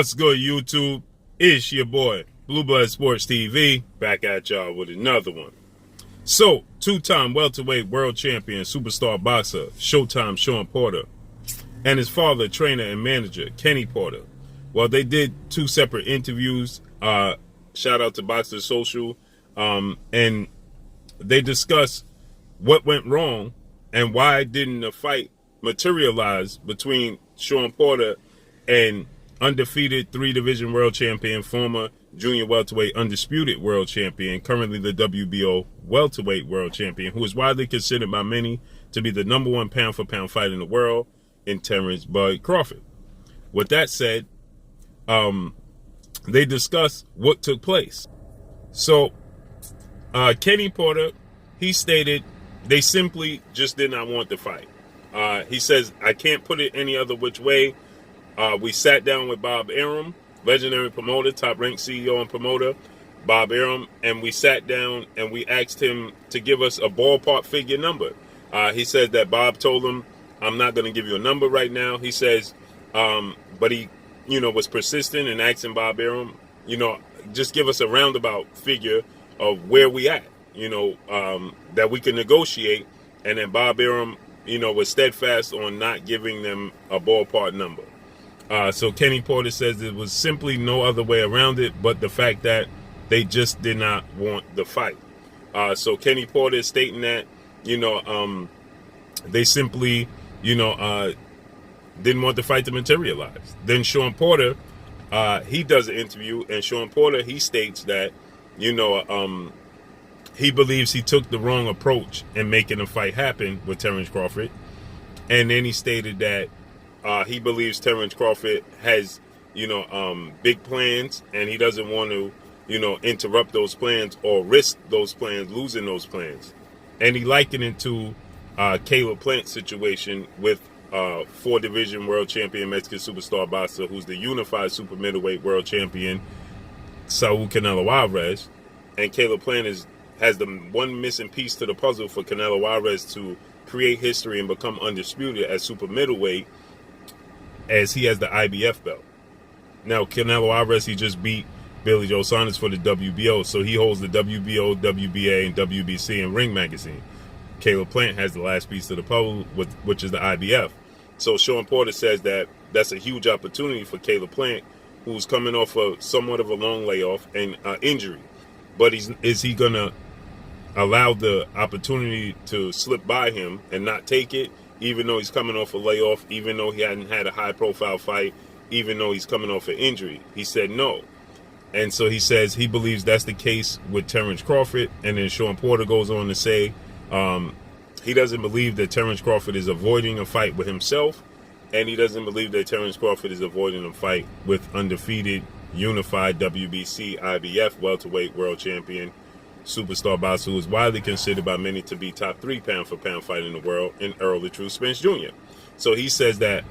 What's good, YouTube? It's your boy, Blue Blood Sports TV, back at y'all with another one. So, two-time welterweight world champion, superstar boxer, Showtime Shawn Porter, and his father, trainer and manager, Kenny Porter. Well, they did two separate interviews. Shout out to Boxer Social. And they discussed what went wrong and why didn't the fight materialize between Shawn Porter and undefeated three-division world champion, former junior welterweight undisputed world champion, currently the WBO welterweight world champion, who is widely considered by many to be the number one pound-for-pound fighter in the world, in Terence Crawford. With that said, they discussed what took place. So, Kenny Porter, he stated they simply just did not want the fight. He says, I can't put it any other which way. We sat down with Bob Arum, legendary promoter, top-ranked CEO and promoter, Bob Arum, and we sat down and we asked him to give us a ballpark figure number. He said that Bob told him, I'm not going to give you a number right now. He says, but he, was persistent in asking Bob Arum, just give us a roundabout figure of where we at, that we can negotiate. And then Bob Arum, was steadfast on not giving them a ballpark number. So Kenny Porter says there was simply no other way around it but the fact that they just did not want the fight. So Kenny Porter is stating that, they simply, didn't want the fight to materialize. Then Shawn Porter, he does an interview, and Shawn Porter, he states that, he believes he took the wrong approach in making the fight happen with Terence Crawford. And then he stated that he believes Terence Crawford has, big plans, and he doesn't want to, interrupt those plans or risk those plans, losing those plans. And he likened it to Caleb Plant's situation with four-division world champion Mexican superstar boxer who's the unified super middleweight world champion, Saul Canelo Alvarez. And Caleb Plant has the one missing piece to the puzzle for Canelo Alvarez to create history and become undisputed as super middleweight, as he has the IBF belt. Now, Canelo Alvarez, he just beat Billy Joe Saunders for the WBO, so he holds the WBO, WBA, and WBC and Ring Magazine. Caleb Plant has the last piece to the puzzle, which is the IBF. So Shawn Porter says that that's a huge opportunity for Caleb Plant, who's coming off of somewhat of a long layoff and injury. But is he going to allow the opportunity to slip by him and not take it, even though he's coming off a layoff, even though he hadn't had a high-profile fight, even though he's coming off an injury? He said no. And so he says he believes that's the case with Terence Crawford. And then Shawn Porter goes on to say he doesn't believe that Terence Crawford is avoiding a fight with himself, and he doesn't believe that Terence Crawford is avoiding a fight with undefeated, unified WBC, IBF, welterweight world champion, superstar boxer who is widely considered by many to be top 3 pound-for-pound fighter in the world, in Errol the True Spence Jr. So he says that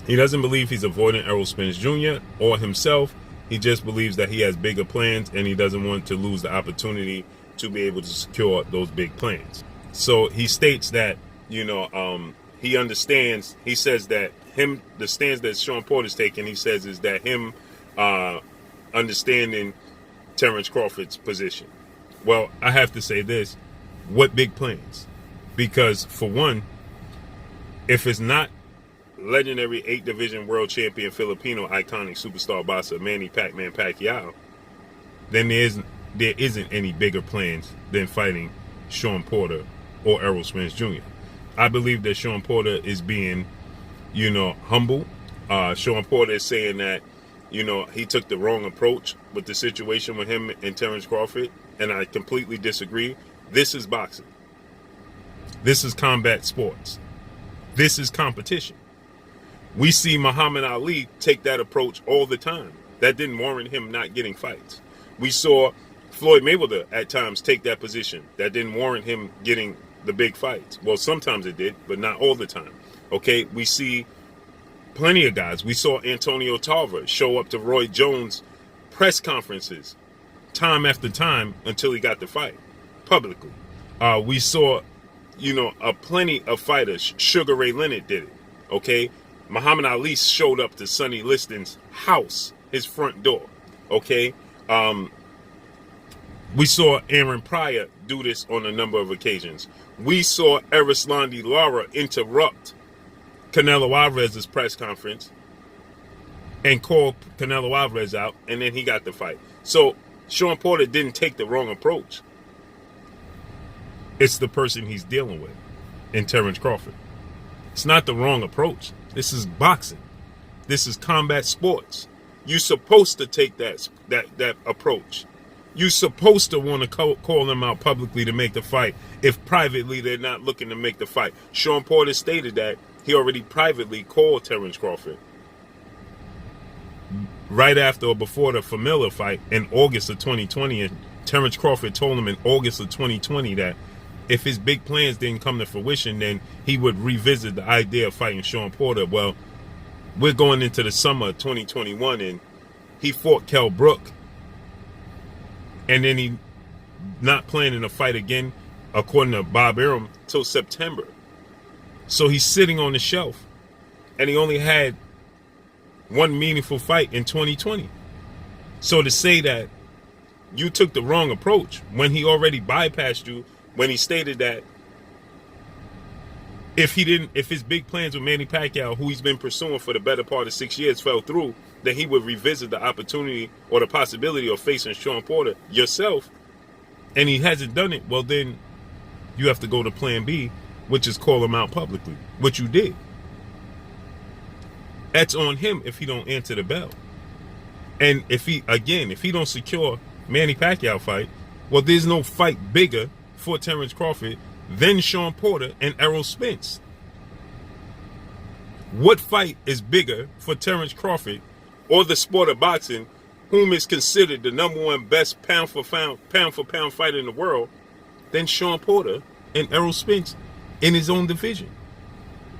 he doesn't believe he's avoiding Errol Spence Jr. or himself. He just believes that he has bigger plans, and he doesn't want to lose the opportunity to be able to secure those big plans. So he states that, he understands. He says that the stance that Shawn Porter's taking, he says, is that him understanding Terence Crawford's position. Well, I have to say this: what big plans? Because for one, if it's not legendary 8-division world champion Filipino iconic superstar boxer Manny Pac-Man Pacquiao, then there isn't any bigger plans than fighting Shawn Porter or Errol Spence Jr. I believe that Shawn Porter is being, humble. Shawn Porter is saying that, he took the wrong approach with the situation with him and Terence Crawford, and I completely disagree. This is boxing. This is combat sports. This is competition. We see Muhammad Ali take that approach all the time. That didn't warrant him not getting fights. We saw Floyd Mayweather at times take that position. That didn't warrant him getting the big fights. Well, sometimes it did, but not all the time. Okay, we see plenty of guys. We saw Antonio Tarver show up to Roy Jones' press conferences time after time until he got the fight publicly. We saw, plenty of fighters. Sugar Ray Leonard did it. Okay, Muhammad Ali showed up to Sonny Liston's house, his front door. Okay? We saw Aaron Pryor do this on a number of occasions. We saw Erislandy Lara interrupt Canelo Alvarez's press conference and call Canelo Alvarez out, and then he got the fight. So Shawn Porter didn't take the wrong approach. It's the person he's dealing with in Terence Crawford. It's not the wrong approach. This is boxing. This is combat sports. You're supposed to take that approach. You're supposed to want to call them out publicly to make the fight if privately they're not looking to make the fight. Shawn Porter stated that he already privately called Terence Crawford right after or before the Familia fight in August of 2020. And Terence Crawford told him in August of 2020 that if his big plans didn't come to fruition, then he would revisit the idea of fighting Shawn Porter. Well, we're going into the summer of 2021, and he fought Kell Brook. And then he not planning to fight again, according to Bob Arum, till September. So he's sitting on the shelf. And he only had one meaningful fight in 2020. So to say that you took the wrong approach when he already bypassed you, when he stated that if his big plans with Manny Pacquiao, who he's been pursuing for the better part of 6 years, fell through, that he would revisit the opportunity or the possibility of facing Shawn Porter yourself, and he hasn't done it, well then you have to go to plan B, which is call him out publicly, which you did. That's on him if he don't answer the bell. And if he don't secure Manny Pacquiao fight, well, there's no fight bigger for Terence Crawford than Shawn Porter and Errol Spence. What fight is bigger for Terence Crawford or the sport of boxing, whom is considered the #1 best pound for pound fighter in the world, than Shawn Porter and Errol Spence in his own division?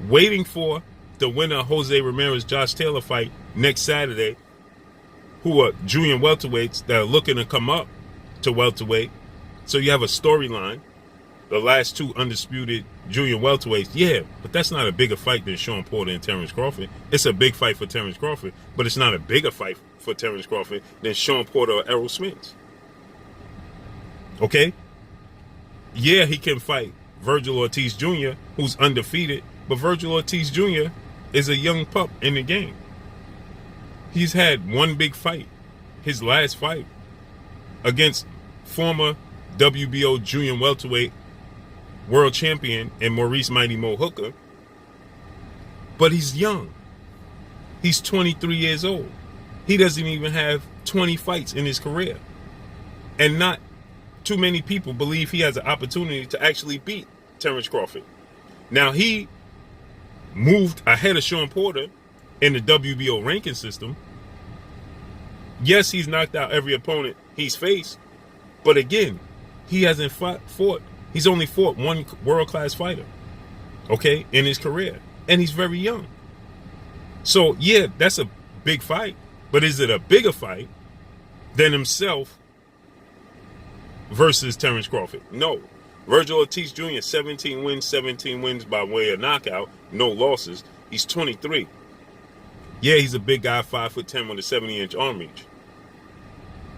Waiting for the winner of Jose Ramirez-Josh Taylor fight next Saturday, who are junior welterweights that are looking to come up to welterweight. So you have a storyline. The last two undisputed junior welterweights, yeah, but that's not a bigger fight than Shawn Porter and Terence Crawford. It's a big fight for Terence Crawford, but it's not a bigger fight for Terence Crawford than Shawn Porter or Errol Spence. Okay? Yeah, he can fight Virgil Ortiz Jr., who's undefeated, but Virgil Ortiz Jr. is a young pup in the game. He's had one big fight, his last fight, against former WBO junior welterweight world champion and Maurice Mighty Mo Hooker. But he's young. He's 23 years old. He doesn't even have 20 fights in his career. And not too many people believe he has an opportunity to actually beat Terence Crawford. Now, he moved ahead of Shawn Porter in the WBO ranking system. Yes, he's knocked out every opponent he's faced. But again, he hasn't fought. He's only fought one world-class fighter, okay, in his career. And he's very young. So, yeah, that's a big fight. But is it a bigger fight than himself versus Terence Crawford? No. Virgil Ortiz Jr., 17 wins by way of knockout, no losses. He's 23. Yeah, he's a big guy, 5'10" with a 70-inch arm reach.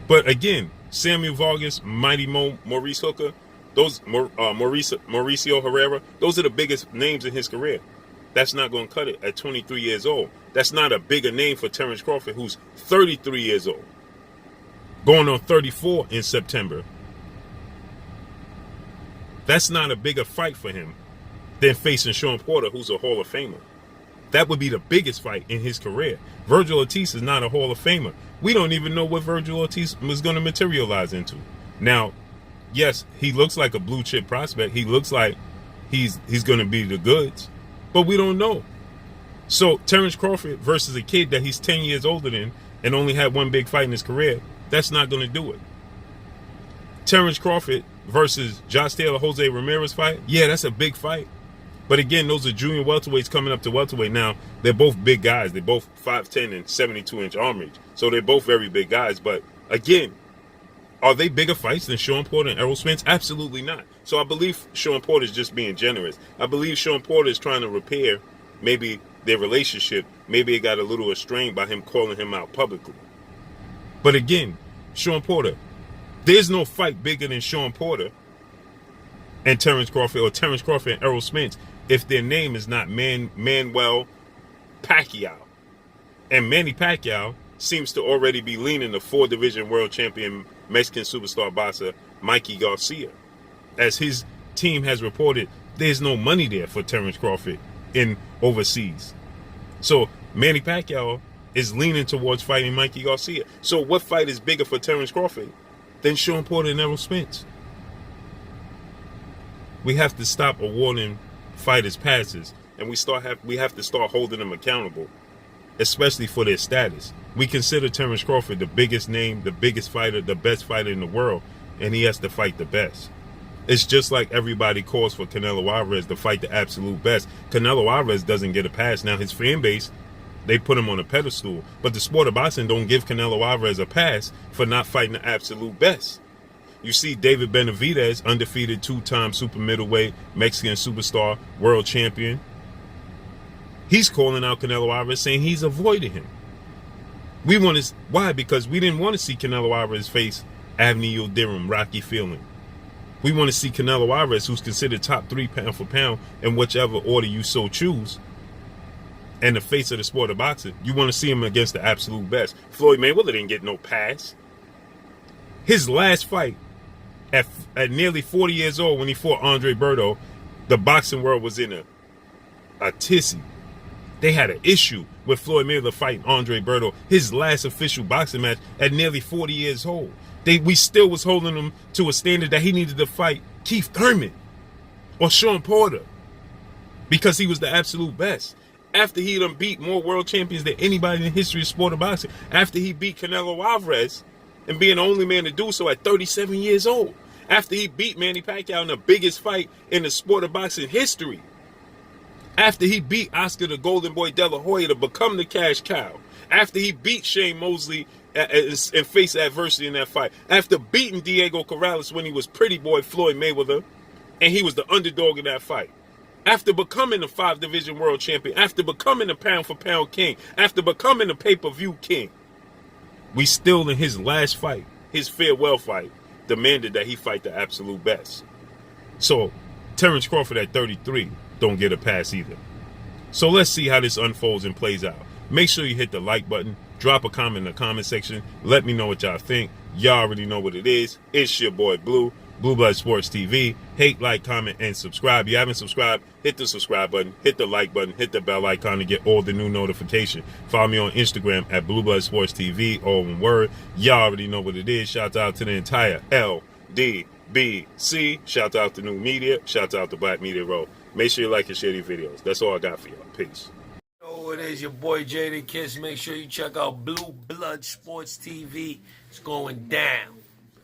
But again, Samuel Vargas, Mighty Mo, Maurice Hooker, those Mauricio Herrera, those are the biggest names in his career. That's not going to cut it at 23 years old. That's not a bigger name for Terence Crawford, who's 33 years old, going on 34 in September. That's not a bigger fight for him than facing Shawn Porter, who's a Hall of Famer. That would be the biggest fight in his career. Virgil Ortiz is not a Hall of Famer. We don't even know what Virgil Ortiz was going to materialize into. Now, yes, he looks like a blue chip prospect. He looks like he's going to be the goods, but we don't know. So Terence Crawford versus a kid that he's 10 years older than and only had one big fight in his career, that's not going to do it. Terence Crawford versus Josh Taylor, Jose Ramirez fight, yeah, that's a big fight. But again, those are junior welterweights coming up to welterweight. Now, they're both big guys. They're both 5'10" and 72-inch arm reach. So they're both very big guys. But again, are they bigger fights than Shawn Porter and Errol Spence? Absolutely not. So I believe Shawn Porter is just being generous. I believe Shawn Porter is trying to repair maybe their relationship, maybe it got a little strained by him calling him out publicly. But again, Shawn Porter, there's no fight bigger than Shawn Porter and Terence Crawford, or Terence Crawford and Errol Spence, if their name is not Manuel Pacquiao. And Manny Pacquiao seems to already be leaning the 4-division world champion Mexican superstar boxer Mikey Garcia. As his team has reported, there's no money there for Terence Crawford in overseas. So Manny Pacquiao is leaning towards fighting Mikey Garcia. So what fight is bigger for Terence Crawford than Shawn Porter and Errol Spence? We have to stop awarding fighters passes, and we have to start holding them accountable, especially for their status. We consider Terence Crawford the biggest name, the biggest fighter, the best fighter in the world, and he has to fight the best. It's just like everybody calls for Canelo Alvarez to fight the absolute best. Canelo Alvarez doesn't get a pass. Now his fan base, they put him on a pedestal, but the sport of boxing don't give Canelo Alvarez a pass for not fighting the absolute best. You see David Benavidez, undefeated 2-time super middleweight, Mexican superstar, world champion. He's calling out Canelo Alvarez, saying he's avoiding him. Why? Because we didn't want to see Canelo Alvarez face Avni Yildirim, Rocky Fielding. We want to see Canelo Alvarez, who's considered top 3 pound for pound in whichever order you so choose, and the face of the sport of boxing. You want to see him against the absolute best. Floyd Mayweather didn't get no pass. His last fight, at nearly 40 years old, when he fought Andre Berto, the boxing world was in a tizzy. They had an issue with Floyd Mayweather fighting Andre Berto, his last official boxing match at nearly 40 years old. We still was holding him to a standard that he needed to fight Keith Thurman or Shawn Porter because he was the absolute best. After he done beat more world champions than anybody in the history of sport of boxing, after he beat Canelo Alvarez and being the only man to do so at 37 years old, after he beat Manny Pacquiao in the biggest fight in the sport of boxing history, after he beat Oscar the Golden Boy De La Hoya to become the cash cow, after he beat Shane Mosley and faced adversity in that fight, after beating Diego Corrales when he was pretty boy Floyd Mayweather and he was the underdog in that fight, after becoming the 5-division world champion, after becoming the pound for pound king, after becoming the pay-per-view king, we still in his last fight, his farewell fight, demanded that he fight the absolute best. So Terence Crawford at 33 don't get a pass either. So let's see how this unfolds and plays out. Make sure you hit the like button, drop a comment in the comment section, let me know what y'all think. Y'all already know what it is. It's your boy Blue Blood Sports TV. Hate, like, comment, and subscribe. If you haven't subscribed, hit the subscribe button, hit the like button, hit the bell icon to get all the new notifications. Follow me on Instagram at Blue Blood Sports TV, all one word. Y'all already know what it is. Shout out to the entire LDBC. Shout out to New Media. Shout out to Black Media Row. Make sure you like and share these videos. That's all I got for y'all. Peace. Oh, it is your boy Jaden Kiss. Make sure you check out Blue Blood Sports TV. It's going down.